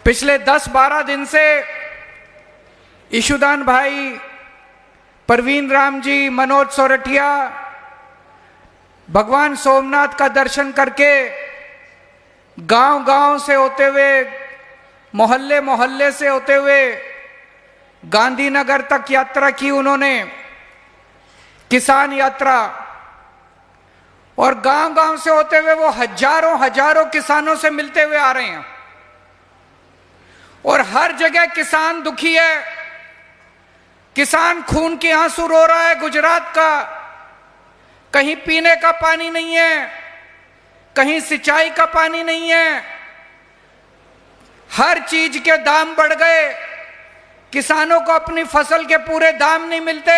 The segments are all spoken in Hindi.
पिछले 10-12 दिन से ईशुदान भाई, परवीन राम जी, मनोज सोरठिया भगवान सोमनाथ का दर्शन करके गांव-गांव से होते हुए, मोहल्ले-मोहल्ले से होते हुए गांधीनगर तक यात्रा की उन्होंने, किसान यात्रा। और गांव-गांव से होते हुए वो हजारों किसानों से मिलते हुए आ रहे हैं। और हर जगह किसान दुखी है, किसान खून के आंसू रो रहा है। गुजरात का कहीं पीने का पानी नहीं है, कहीं सिंचाई का पानी नहीं है, हर चीज के दाम बढ़ गए, किसानों को अपनी फसल के पूरे दाम नहीं मिलते।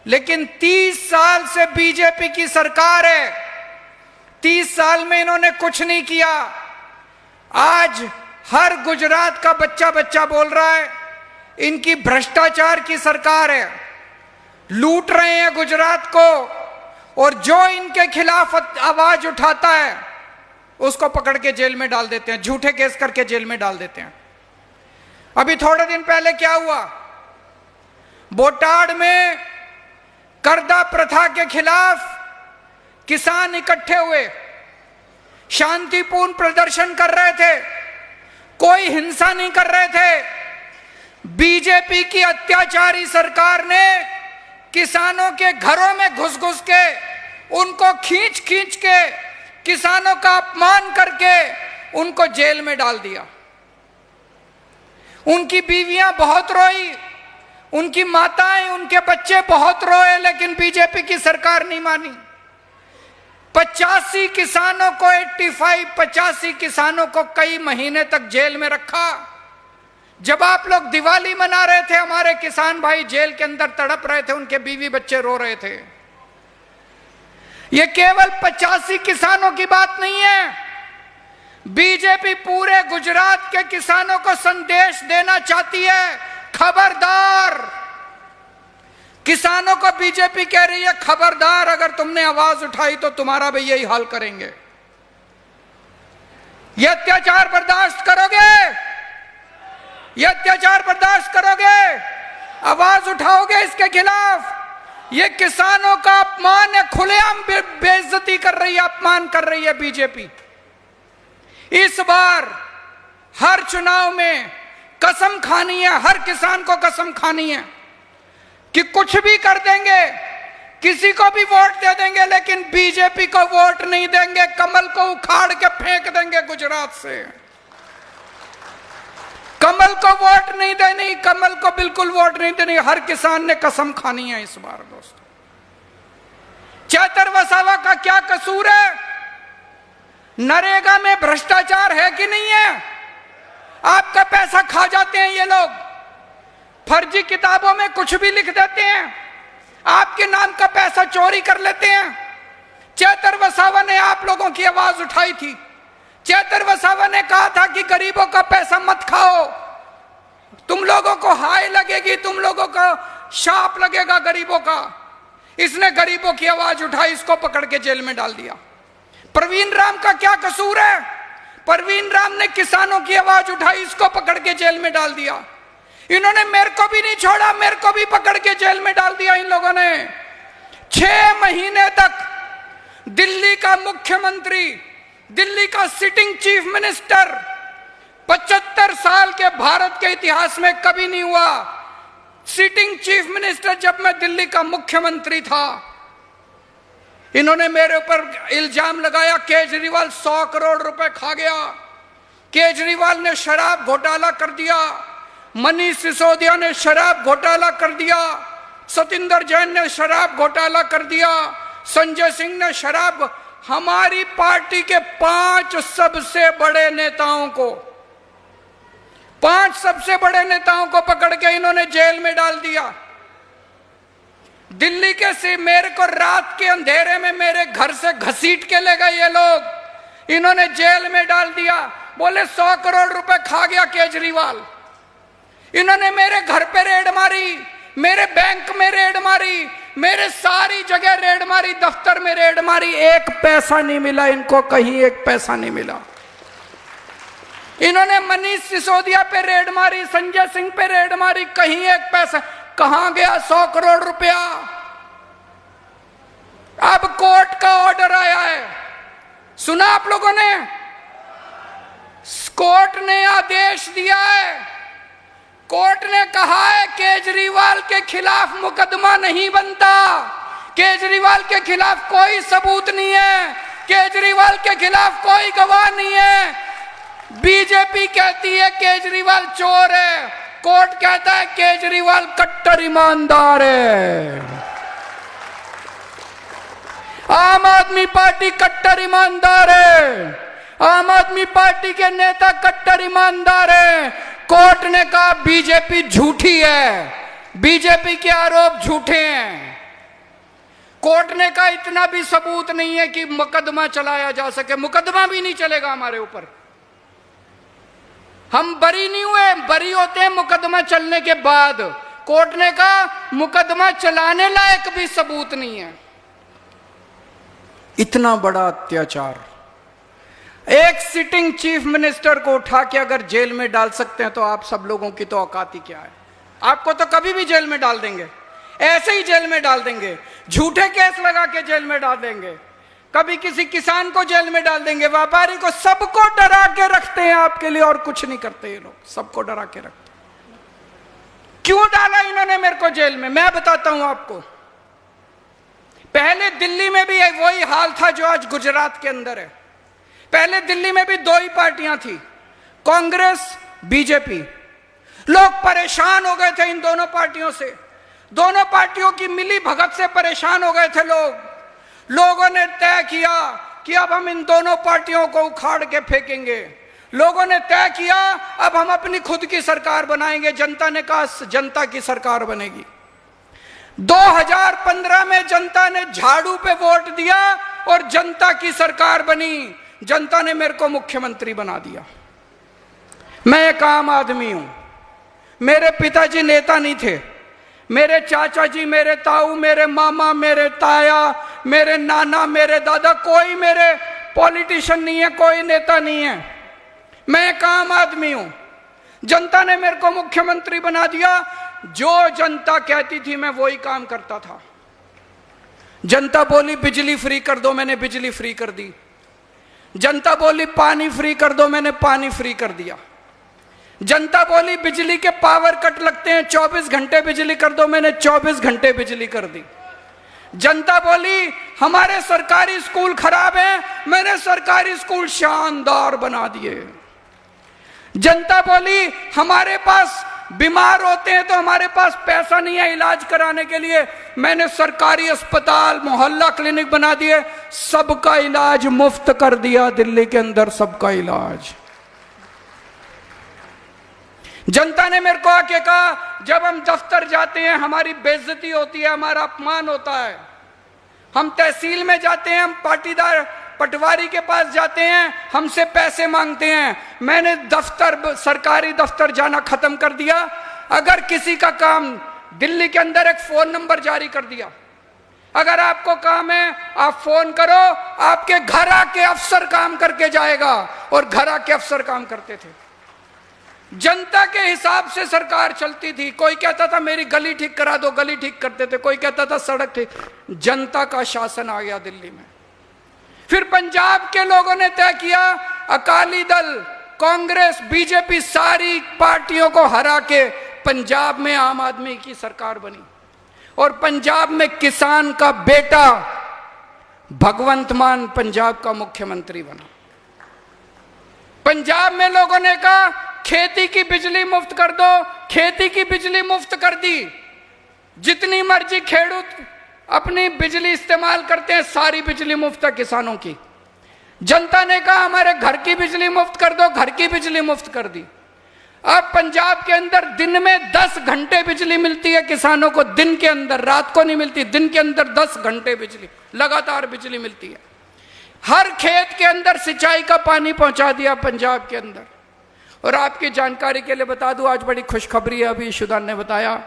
लेकिन 30 साल से बीजेपी की सरकार है, 30 साल में इन्होंने कुछ नहीं किया। आज हर गुजरात का बच्चा बोल रहा है इनकी भ्रष्टाचार की सरकार है, लूट रहे हैं गुजरात को, और जो इनके खिलाफ आवाज उठाता है उसको पकड़ के जेल में डाल देते हैं, झूठे केस करके जेल में डाल देते हैं। अभी थोड़े दिन पहले क्या हुआ, बोटाड में करदा प्रथा के खिलाफ किसान इकट्ठे हुए, शांतिपूर्ण प्रदर्शन कर रहे थे, कोई हिंसा नहीं कर रहे थे। बीजेपी की अत्याचारी सरकार ने किसानों के घरों में घुस के, उनको खींच के, किसानों का अपमान करके उनको जेल में डाल दिया। उनकी बीवियां बहुत रोई, उनकी माताएं, उनके बच्चे बहुत रोए, लेकिन बीजेपी की सरकार नहीं मानी। 85 किसानों को 85 किसानों को कई महीने तक जेल में रखा। जब आप लोग दिवाली मना रहे थे, हमारे किसान भाई जेल के अंदर तड़प रहे थे, उनके बीवी बच्चे रो रहे थे। यह केवल 85 किसानों की बात नहीं है, बीजेपी पूरे गुजरात के किसानों को संदेश देना चाहती है, खबरदार। किसानों को बीजेपी कह रही है खबरदार, अगर तुमने आवाज उठाई तो तुम्हारा भी यही हाल करेंगे। यह अत्याचार बर्दाश्त करोगे? यह अत्याचार बर्दाश्त करोगे? आवाज उठाओगे इसके खिलाफ? यह किसानों का अपमान है, खुलेआम बेइज्जती कर रही है, अपमान कर रही है बीजेपी। इस बार हर चुनाव में कसम खानी है, हर किसान को कसम खानी है कि कुछ भी कर देंगे, किसी को भी वोट दे देंगे, लेकिन बीजेपी को वोट नहीं देंगे। कमल को उखाड़ के फेंक देंगे गुजरात से। कमल को वोट नहीं देनी, कमल को बिल्कुल वोट नहीं देनी। हर किसान ने कसम खानी है इस बार। दोस्तों, चेतर वसावा का क्या कसूर है? नरेगा में भ्रष्टाचार है कि नहीं है? आपका पैसा खा जाते हैं ये लोग, फर्जी किताबों में कुछ भी लिख देते हैं, आपके नाम का पैसा चोरी कर लेते हैं। चेतर वसावा ने आप लोगों की आवाज उठाई थी। चेतर वसावा ने कहा था कि गरीबों का पैसा मत खाओ, तुम लोगों को हाय लगेगी, तुम लोगों को शाप लगेगा गरीबों का। इसने गरीबों की आवाज उठाई, इसको पकड़ के जेल में डाल दिया। परवीन राम का क्या कसूर है? परवीन राम ने किसानों की आवाज उठाई, इसको पकड़ के जेल में डाल दिया। इन्होंने मेरे को भी नहीं छोड़ा, मेरे को भी पकड़ के जेल में डाल दिया इन लोगों ने। 6 महीने तक दिल्ली का मुख्यमंत्री, दिल्ली का सिटिंग चीफ मिनिस्टर, 75 साल के भारत के इतिहास में कभी नहीं हुआ। सिटिंग चीफ मिनिस्टर जब मैं दिल्ली का मुख्यमंत्री था, इन्होंने मेरे ऊपर इल्जाम लगाया केजरीवाल 100 करोड़ रुपए खा गया, केजरीवाल ने शराब घोटाला कर दिया, मनीष सिसोदिया ने शराब घोटाला कर दिया, सतिंदर जैन ने शराब घोटाला कर दिया, संजय सिंह ने शराब। हमारी पार्टी के 5 सबसे बड़े नेताओं को, 5 सबसे बड़े नेताओं को पकड़ के इन्होंने जेल में डाल दिया। दिल्ली के से मेरे को रात के अंधेरे में मेरे घर से घसीट के ले गए ये लोग, इन्होंने जेल में डाल दिया। बोले 100 करोड़ रुपए खा गया केजरीवाल। इन्होंने मेरे घर पे रेड मारी, मेरे बैंक में रेड मारी, मेरे सारी जगह रेड मारी, दफ्तर में रेड मारी, एक पैसा नहीं मिला इनको, कहीं एक पैसा नहीं मिला। इन्होंने मनीष सिसोदिया पे रेड मारी, संजय सिंह पे रेड मारी, कहीं एक पैसा कहां गया? 100 करोड़ रुपया। अब कोर्ट का ऑर्डर आया है, सुना आप लोगों ने? कोर्ट ने आदेश दिया है, कोर्ट ने कहा है केजरीवाल के खिलाफ मुकदमा नहीं बनता, केजरीवाल के खिलाफ कोई सबूत नहीं है, केजरीवाल के खिलाफ कोई गवाह नहीं है। बीजेपी कहती है केजरीवाल चोर है, कोर्ट कहता है केजरीवाल कट्टर ईमानदार है। आम आदमी पार्टी कट्टर ईमानदार है, आम आदमी पार्टी के नेता कट्टर ईमानदार है। कोर्ट ने कहा बीजेपी झूठी है, बीजेपी के आरोप झूठे हैं। कोर्ट ने कहा इतना भी सबूत नहीं है कि मुकदमा चलाया जा सके, मुकदमा भी नहीं चलेगा हमारे ऊपर, हम बरी नहीं हुए, बरी होते हैं मुकदमा चलने के बाद। कोर्ट ने कहा मुकदमा चलाने लायक भी सबूत नहीं है। इतना बड़ा अत्याचार, एक सिटिंग चीफ मिनिस्टर को उठा के अगर जेल में डाल सकते हैं तो आप सब लोगों की तो औकात ही क्या है? आपको तो कभी भी जेल में डाल देंगे, ऐसे ही जेल में डाल देंगे, झूठे केस लगा के जेल में डाल देंगे, कभी किसी किसान को जेल में डाल देंगे, व्यापारी को, सबको डरा के रखते हैं आपके लिए और कुछ नहीं करते ये लोग, सबको डरा के रखते हैं। क्यों डाला इन्होंने मेरे को जेल में? मैं बताता हूं आपको। पहले दिल्ली में भी वही हाल था जो आज गुजरात के अंदर है। पहले दिल्ली में भी दो ही पार्टियां थी, कांग्रेस बीजेपी। लोग परेशान हो गए थे इन दोनों पार्टियों से, दोनों पार्टियों की मिली भगत से परेशान हो गए थे लोग। लोगों ने तय किया कि अब हम इन दोनों पार्टियों को उखाड़ के फेंकेंगे। लोगों ने तय किया अब हम अपनी खुद की सरकार बनाएंगे। जनता ने कहा जनता की सरकार बनेगी। 2015 में जनता ने झाड़ू पे वोट दिया और जनता की सरकार बनी। जनता ने मेरे को मुख्यमंत्री बना दिया। मैं एक आम आदमी हूं, मेरे पिताजी नेता नहीं थे, मेरे चाचा जी, मेरे ताऊ, मेरे मामा, मेरे ताया, मेरे नाना, मेरे दादा, कोई मेरे पॉलिटिशियन नहीं है, कोई नेता नहीं है। मैं एक आम आदमी हूं। जनता ने मेरे को मुख्यमंत्री बना दिया। जो जनता कहती थी मैं वही काम करता था। जनता बोली बिजली फ्री कर दो, मैंने बिजली फ्री कर दी। जनता बोली पानी फ्री कर दो, मैंने पानी फ्री कर दिया। जनता बोली बिजली के पावर कट लगते हैं, 24 घंटे बिजली कर दो, मैंने 24 घंटे बिजली कर दी। जनता बोली हमारे सरकारी स्कूल खराब हैं, मैंने सरकारी स्कूल शानदार बना दिए। जनता बोली हमारे पास बीमार होते हैं तो हमारे पास पैसा नहीं है इलाज कराने के लिए, मैंने सरकारी अस्पताल, मोहल्ला क्लिनिक बना दिए, सबका इलाज मुफ्त कर दिया दिल्ली के अंदर, सबका इलाज। जनता ने मेरे को आके कहा जब हम दफ्तर जाते हैं हमारी बेइज्जती होती है, हमारा अपमान होता है। हम तहसील में जाते हैं, हम पाटीदार पटवारी के पास जाते हैं, हमसे पैसे मांगते हैं। मैंने दफ्तर, सरकारी दफ्तर जाना खत्म कर दिया। अगर किसी का काम, दिल्ली के अंदर एक फोन नंबर जारी कर दिया, अगर आपको काम है आप फोन करो, आपके घर आके अफसर काम करके जाएगा। और घर आके अफसर काम करते थे। जनता के हिसाब से सरकार चलती थी। कोई कहता था मेरी गली ठीक करा दो, गली ठीक करते थे। कोई कहता था सड़क ठीक। जनता का शासन आ गया दिल्ली में। फिर पंजाब के लोगों ने तय किया, अकाली दल, कांग्रेस, बीजेपी, सारी पार्टियों को हरा के पंजाब में आम आदमी की सरकार बनी। और पंजाब में किसान का बेटा भगवंत मान पंजाब का मुख्यमंत्री बना। पंजाब में लोगों ने कहा खेती की बिजली मुफ्त कर दो, खेती की बिजली मुफ्त कर दी। जितनी मर्जी खेडूत अपनी बिजली इस्तेमाल करते हैं, सारी बिजली मुफ्त है किसानों की। जनता ने कहा हमारे घर की बिजली मुफ्त कर दो, घर की बिजली मुफ्त कर दी। अब पंजाब के अंदर दिन में 10 घंटे बिजली मिलती है किसानों को, दिन के अंदर, रात को नहीं मिलती, दिन के अंदर 10 घंटे बिजली, लगातार बिजली मिलती है। हर खेत के अंदर सिंचाई का पानी पहुंचा दिया पंजाब के अंदर। और आपकी जानकारी के लिए बता दूं, आज बड़ी खुशखबरी है, अभी ईशुदान ने बताया,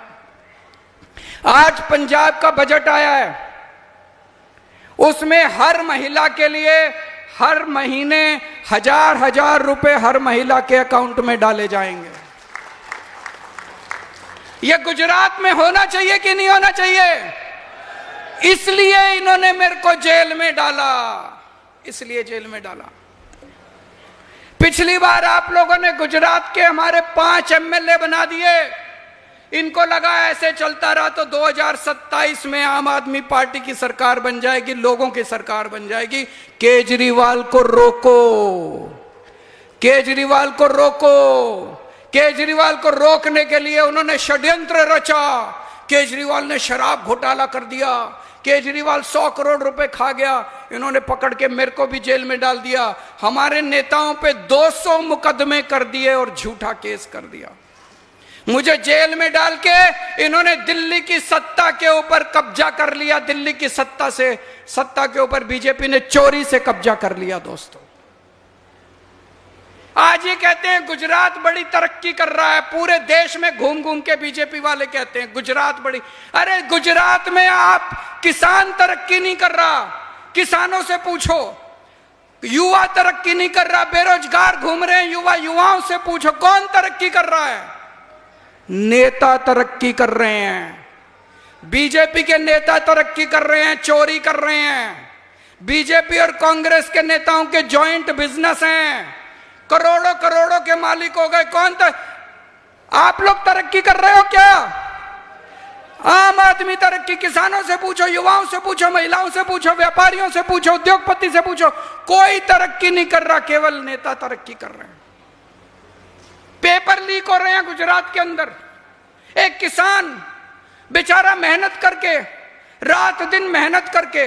आज पंजाब का बजट आया है। उसमें हर महिला के लिए हर महीने 1000 रुपए हर महिला के अकाउंट में डाले जाएंगे। यह गुजरात में होना चाहिए कि नहीं होना चाहिए? इसलिए इन्होंने मेरे को जेल में डाला, इसलिए जेल में डाला। पिछली बार आप लोगों ने गुजरात के हमारे 5 एमएलए बना दिए। इनको लगा ऐसे चलता रहा तो 2027 में आम आदमी पार्टी की सरकार बन जाएगी, लोगों की सरकार बन जाएगी। केजरीवाल को रोको, केजरीवाल को रोको। केजरीवाल को रोकने के लिए उन्होंने षड्यंत्र रचा। केजरीवाल ने शराब घोटाला कर दिया, केजरीवाल 100 करोड़ रुपए खा गया, इन्होंने पकड़ के मेरे को भी जेल में डाल दिया। हमारे नेताओं पे 200 मुकदमे कर दिए और झूठा केस कर दिया। मुझे जेल में डाल के इन्होंने दिल्ली की सत्ता के ऊपर कब्जा कर लिया। दिल्ली की सत्ता के ऊपर बीजेपी ने चोरी से कब्जा कर लिया। दोस्तों, आज ये कहते हैं गुजरात बड़ी तरक्की कर रहा है। पूरे देश में घूम घूम के बीजेपी वाले कहते हैं गुजरात बड़ी। अरे गुजरात में आप किसान तरक्की नहीं कर रहा, किसानों से पूछो। युवा तरक्की नहीं कर रहा, बेरोजगार घूम रहे हैं युवाओं से पूछो कौन तरक्की कर रहा है? नेता तरक्की कर रहे हैं। बीजेपी के नेता तरक्की कर रहे हैं, चोरी कर रहे हैं। बीजेपी और कांग्रेस के नेताओं के जॉइंट बिजनेस हैं, करोड़ों करोड़ों के मालिक हो गए। आप लोग तरक्की कर रहे हो क्या? आम आदमी तरक्की, किसानों से पूछो, युवाओं से पूछो, महिलाओं से पूछो, व्यापारियों से पूछो, उद्योगपति से पूछो, कोई तरक्की नहीं कर रहा, केवल नेता तरक्की कर रहे हैं। पेपर लीक हो रहे हैं गुजरात के अंदर। एक किसान बेचारा मेहनत करके, रात दिन मेहनत करके,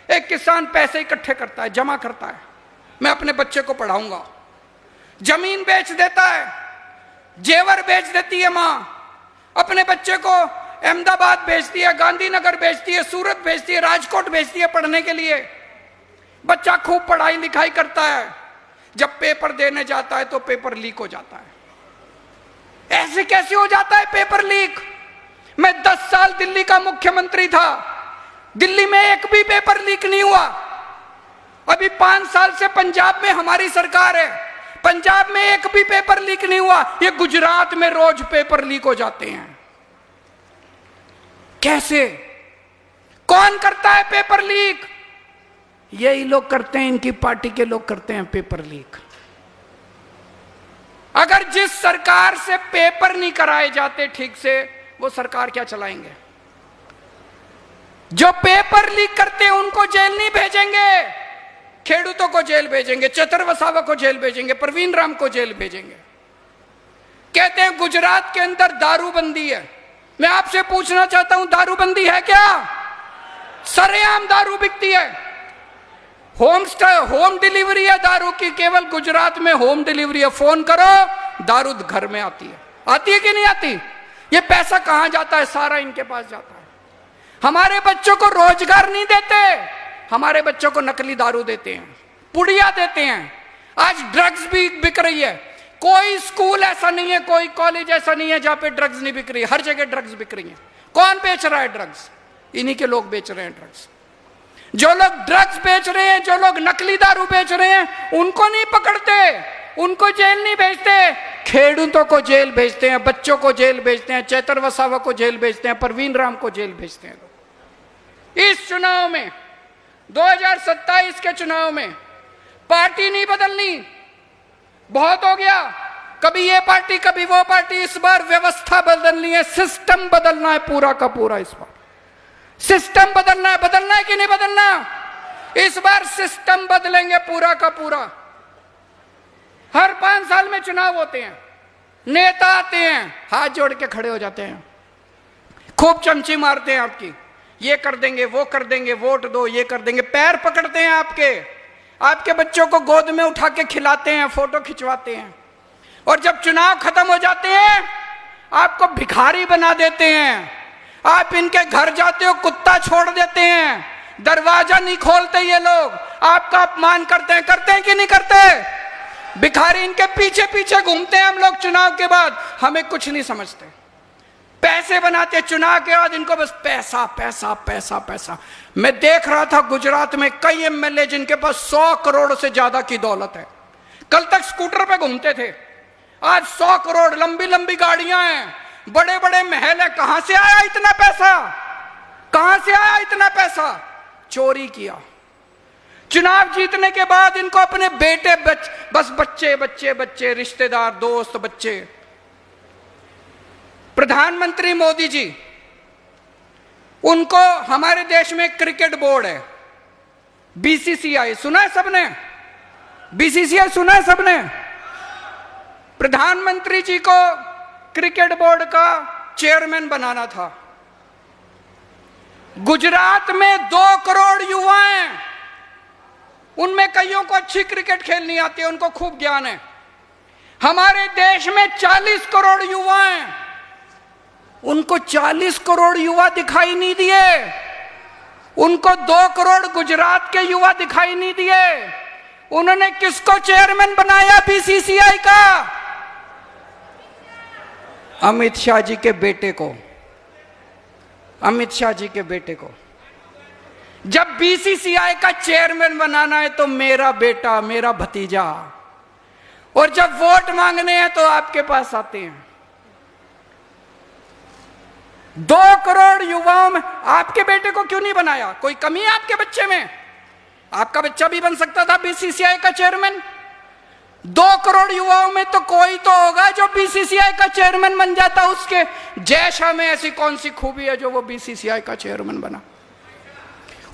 एक किसान पैसे इकट्ठे करता है, जमा करता है, मैं अपने बच्चे को पढ़ाऊंगा। जमीन बेच देता है, जेवर बेच देती है मां, अपने बच्चे को अहमदाबाद भेजती है, गांधीनगर भेजती है, सूरत भेजती है, राजकोट भेजती है पढ़ने के लिए। बच्चा खूब पढ़ाई लिखाई करता है, जब पेपर देने जाता है तो पेपर लीक हो जाता है। ऐसे कैसे हो जाता है पेपर लीक? मैं 10 साल दिल्ली का मुख्यमंत्री था, दिल्ली में एक भी पेपर लीक नहीं हुआ। अभी 5 साल से पंजाब में हमारी सरकार है, पंजाब में एक भी पेपर लीक नहीं हुआ। ये गुजरात में रोज पेपर लीक हो जाते हैं। कैसे? कौन करता है पेपर लीक? यही लोग करते हैं, इनकी पार्टी के लोग करते हैं पेपर लीक। अगर जिस सरकार से पेपर नहीं कराए जाते ठीक से, वो सरकार क्या चलाएंगे? जो पेपर लीक करते हैं उनको जेल नहीं भेजेंगे, खेडूतों को जेल भेजेंगे, चतर वसावा को जेल भेजेंगे, परवीन राम को जेल भेजेंगे। कहते हैं गुजरात के अंदर दारूबंदी है। मैं आपसे पूछना चाहता हूं, दारूबंदी है क्या? सरेआम दारू बिकती है, होम डिलीवरी है दारू की। केवल गुजरात में होम डिलीवरी है, फोन करो दारू घर में आती है। आती है कि नहीं आती? ये पैसा कहां जाता है? सारा इनके पास जाता है। हमारे बच्चों को रोजगार नहीं देते, हमारे बच्चों को नकली दारू देते हैं, पुड़िया देते हैं। आज ड्रग्स भी बिक रही है। कोई स्कूल ऐसा नहीं है, कोई कॉलेज ऐसा नहीं है जहां पे ड्रग्स नहीं बिक रही है। हर जगह ड्रग्स बिक रही है। कौन बेच रहा है ड्रग्स? इन्हीं के लोग बेच रहे हैं ड्रग्स। जो लोग ड्रग्स बेच रहे हैं, जो लोग नकली दारू बेच रहे हैं, उनको नहीं पकड़ते, उनको जेल नहीं भेजते, खेडूतों को जेल भेजते हैं, बच्चों को जेल भेजते हैं, चेतर वसावा को जेल भेजते हैं, परवीन राम को जेल भेजते हैं। इस चुनाव में, 2027 के चुनाव में पार्टी नहीं बदलनी, बहुत हो गया। कभी ये पार्टी कभी वो पार्टी। इस बार व्यवस्था बदलनी है, सिस्टम बदलना है पूरा का पूरा। इस बार सिस्टम बदलना है। बदलना है कि नहीं बदलना? इस बार सिस्टम बदलेंगे पूरा का पूरा। हर 5 साल में चुनाव होते हैं, नेता आते हैं, हाथ जोड़ के खड़े हो जाते हैं, खूब चमची मारते हैं आपकी, ये कर देंगे, वो कर देंगे, वोट दो, ये कर देंगे, पैर पकड़ते हैं आपके बच्चों को गोद में उठा के खिलाते हैं, फोटो खिंचवाते हैं। और जब चुनाव खत्म हो जाते हैं, आपको भिखारी बना देते हैं। आप इनके घर जाते हो, कुत्ता छोड़ देते हैं, दरवाजा नहीं खोलते ये लोग, आपका अपमान करते हैं कि नहीं करते? भिखारी इनके पीछे पीछे घूमते हैं हम लोग चुनाव के बाद, हमें कुछ नहीं समझते। पैसे बनाते चुनाव के बाद, इनको बस पैसा पैसा पैसा पैसा। मैं देख रहा था गुजरात में कई एमएलए जिनके पास 100 करोड़ से ज्यादा की दौलत है, कल तक स्कूटर पे घूमते थे, आज 100 करोड़, लंबी लंबी गाड़ियां हैं, बड़े बड़े महल है। कहां से आया इतना पैसा? कहां से आया इतना पैसा? चोरी किया। चुनाव जीतने के बाद इनको अपने बेटे बस बच्चे बच्चे बच्चे, रिश्तेदार, दोस्त, बच्चे। प्रधानमंत्री मोदी जी, उनको हमारे देश में क्रिकेट बोर्ड है, बीसीसीआई, सुना है सबने? बीसीसीआई सुना है सबने? प्रधानमंत्री जी को क्रिकेट बोर्ड का चेयरमैन बनाना था। गुजरात में 2 करोड़ युवा हैं, उनमें कईयों को अच्छी क्रिकेट खेलनी आती है, उनको खूब ज्ञान है। हमारे देश में 40 करोड़ युवा हैं, उनको 40 करोड़ युवा दिखाई नहीं दिए। उनको 2 करोड़ गुजरात के युवा दिखाई नहीं दिए। उन्होंने किसको चेयरमैन बनाया बीसीसीआई का? अमित शाह जी के बेटे को, अमित शाह जी के बेटे को। जब बीसीसीआई का चेयरमैन बनाना है तो मेरा बेटा, मेरा भतीजा, और जब वोट मांगने हैं तो आपके पास आते हैं। 2 करोड़ युवाओं में आपके बेटे को क्यों नहीं बनाया? कोई कमी है आपके बच्चे में? आपका बच्चा भी बन सकता था बीसीसीआई का चेयरमैन। 2 करोड़ युवाओं में तो कोई तो होगा जो बीसीसीआई का चेयरमैन बन जाता। उसके जैसा में ऐसी कौन सी खूबी है जो वो बीसीसीआई का चेयरमैन बना?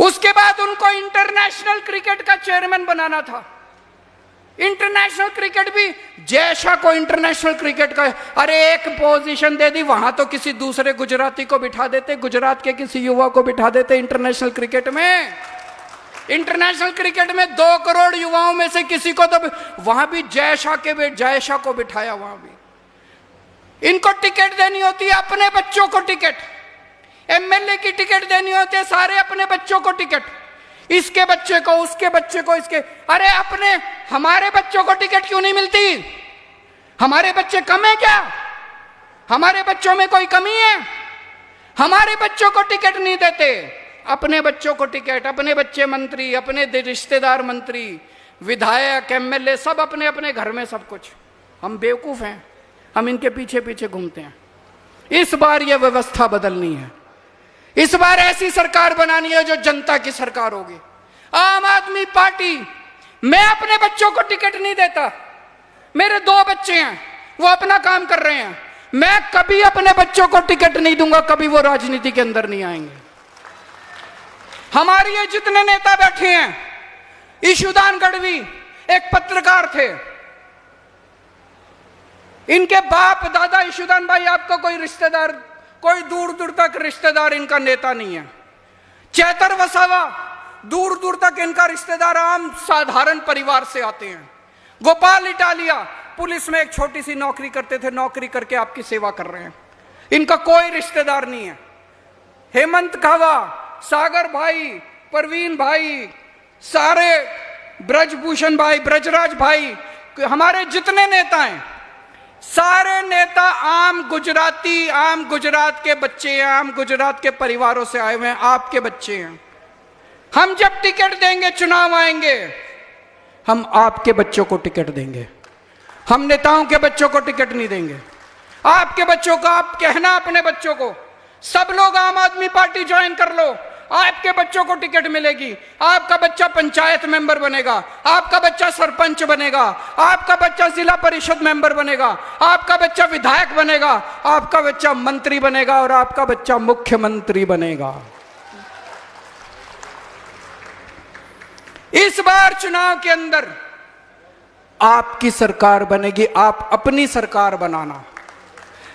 उसके बाद उनको इंटरनेशनल क्रिकेट का चेयरमैन बनाना था। इंटरनेशनल क्रिकेट भी, जैसा को इंटरनेशनल क्रिकेट का, अरे एक पोजीशन दे दी, वहां तो किसी दूसरे गुजराती को बिठा देते, गुजरात के किसी युवा को बिठा देते इंटरनेशनल क्रिकेट में। इंटरनेशनल क्रिकेट में 2 करोड़ युवाओं में से किसी को तो वहां भी जयशा को बिठाया। वहां भी इनको टिकट देनी होती है, अपने बच्चों को टिकट, एमएलए की टिकट देनी होती है, सारे अपने बच्चों को टिकट, इसके बच्चे को, उसके बच्चे को, इसके। अरे अपने, हमारे बच्चों को टिकट क्यों नहीं मिलती? हमारे बच्चे कम है क्या? हमारे बच्चों में कोई कमी है? हमारे बच्चों को टिकट नहीं देते, अपने बच्चों को टिकट। अपने बच्चे मंत्री, अपने रिश्तेदार मंत्री, विधायक, एमएलए, सब अपने अपने घर में सब कुछ। हम बेवकूफ हैं, हम इनके पीछे पीछे घूमते हैं। इस बार यह व्यवस्था बदलनी है। इस बार ऐसी सरकार बनानी है जो जनता की सरकार होगी। आम आदमी पार्टी, मैं अपने बच्चों को टिकट नहीं देता, मेरे 2 बच्चे हैं, वो अपना काम कर रहे हैं, मैं कभी अपने बच्चों को टिकट नहीं दूंगा, कभी वो राजनीति के अंदर नहीं आएंगे। हमारे ये जितने नेता बैठे हैं, ईशुदान गढ़वी एक पत्रकार थे, इनके बाप दादा ईशुदान भाई, आपका कोई रिश्तेदार, कोई दूर दूर तक रिश्तेदार इनका नेता नहीं है। चैतर वसावा, दूर दूर तक इनका रिश्तेदार आम साधारण परिवार से आते हैं। गोपाल इटालिया पुलिस में एक छोटी सी नौकरी करते थे, नौकरी करके आपकी सेवा कर रहे हैं, इनका कोई रिश्तेदार नहीं है। हेमंत कहवा, सागर भाई, परवीन भाई, सारे ब्रजभूषण भाई, ब्रजराज भाई, हमारे जितने नेता हैं, सारे नेता आम गुजराती, आम गुजरात के बच्चे हैं, आम गुजरात के परिवारों से आए हुए हैं, आपके बच्चे हैं। हम जब टिकट देंगे, चुनाव आएंगे, हम आपके बच्चों को टिकट देंगे, हम नेताओं के बच्चों को टिकट नहीं देंगे। आपके बच्चों को, आप कहना अपने बच्चों को, सब लोग आम आदमी पार्टी ज्वाइन कर लो, आपके बच्चों को टिकट मिलेगी। आपका बच्चा पंचायत मेंबर बनेगा, आपका बच्चा सरपंच बनेगा, आपका बच्चा जिला परिषद मेंबर बनेगा, आपका बच्चा विधायक बनेगा, आपका बच्चा मंत्री बनेगा, और आपका बच्चा मुख्यमंत्री बनेगा। इस बार चुनाव के अंदर आपकी सरकार बनेगी, आप अपनी सरकार बनाना,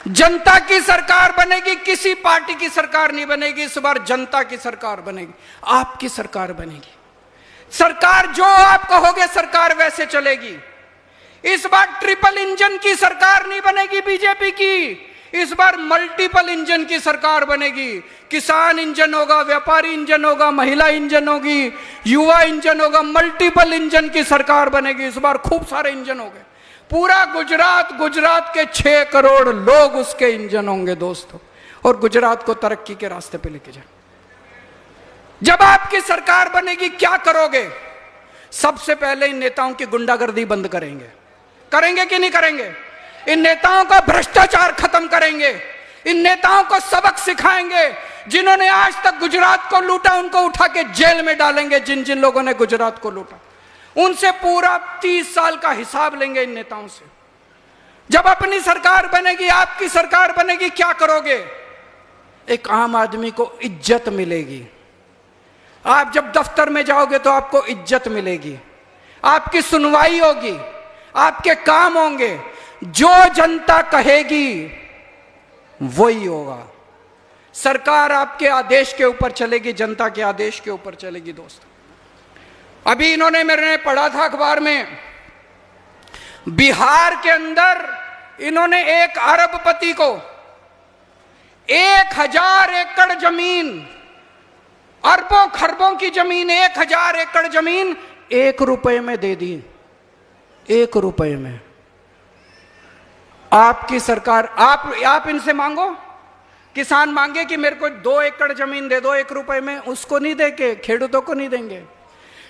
जनता की सरकार बनेगी, किसी पार्टी की सरकार नहीं बनेगी। इस बार जनता की सरकार बनेगी, आपकी सरकार बनेगी। सरकार जो आप कहोगे सरकार वैसे चलेगी। इस बार ट्रिपल इंजन की सरकार नहीं बनेगी बीजेपी की, इस बार मल्टीपल इंजन की सरकार बनेगी। किसान इंजन होगा, व्यापारी इंजन होगा, महिला इंजन होगी, युवा इंजन होगा, मल्टीपल इंजन की सरकार बनेगी। इस बार खूब सारे इंजन होंगे, पूरा गुजरात, गुजरात के 6 करोड़ लोग उसके इंजन होंगे दोस्तों। और गुजरात को तरक्की के रास्ते पे लेके जाए। जब आपकी सरकार बनेगी क्या करोगे? सबसे पहले इन नेताओं की गुंडागर्दी बंद करेंगे। करेंगे कि नहीं करेंगे? इन नेताओं का भ्रष्टाचार खत्म करेंगे। इन नेताओं को सबक सिखाएंगे। जिन्होंने आज तक गुजरात को लूटा उनको उठा के जेल में डालेंगे। जिन जिन लोगों ने गुजरात को लूटा उनसे पूरा 30 साल का हिसाब लेंगे इन नेताओं से। जब अपनी सरकार बनेगी, आपकी सरकार बनेगी, क्या करोगे? एक आम आदमी को इज्जत मिलेगी। आप जब दफ्तर में जाओगे तो आपको इज्जत मिलेगी, आपकी सुनवाई होगी, आपके काम होंगे। जो जनता कहेगी वही होगा। सरकार आपके आदेश के ऊपर चलेगी, जनता के आदेश के ऊपर चलेगी। दोस्तों, अभी इन्होंने, मैंने पढ़ा था अखबार में, बिहार के अंदर इन्होंने एक अरबपति को 1000 एकड़ जमीन, अरबों खरबों की जमीन, 1000 एकड़ जमीन 1 रुपए में दे दी। 1 रुपए में। आपकी सरकार, आप इनसे मांगो, किसान मांगे कि मेरे को 2 एकड़ जमीन दे दो 1 रुपए में, उसको नहीं देंगे, खेडूतों को नहीं देंगे।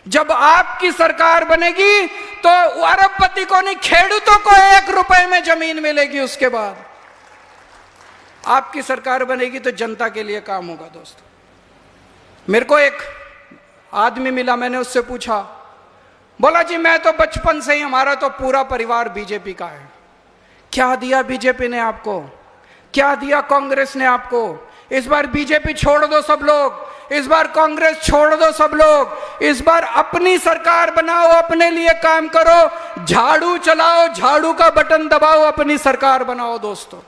जब आपकी सरकार बनेगी तो अरबपति को नहीं, खेडूतों को 1 रुपए में जमीन मिलेगी। उसके बाद आपकी सरकार बनेगी तो जनता के लिए काम होगा। दोस्तों, मेरे को एक आदमी मिला, मैंने उससे पूछा, बोला जी मैं तो बचपन से ही, हमारा तो पूरा परिवार बीजेपी का है। क्या दिया बीजेपी ने आपको? क्या दिया कांग्रेस ने आपको? इस बार बीजेपी छोड़ दो सब लोग, इस बार कांग्रेस छोड़ दो सब लोग, इस बार अपनी सरकार बनाओ, अपने लिए काम करो, झाड़ू चलाओ, झाड़ू का बटन दबाओ, अपनी सरकार बनाओ। दोस्तों,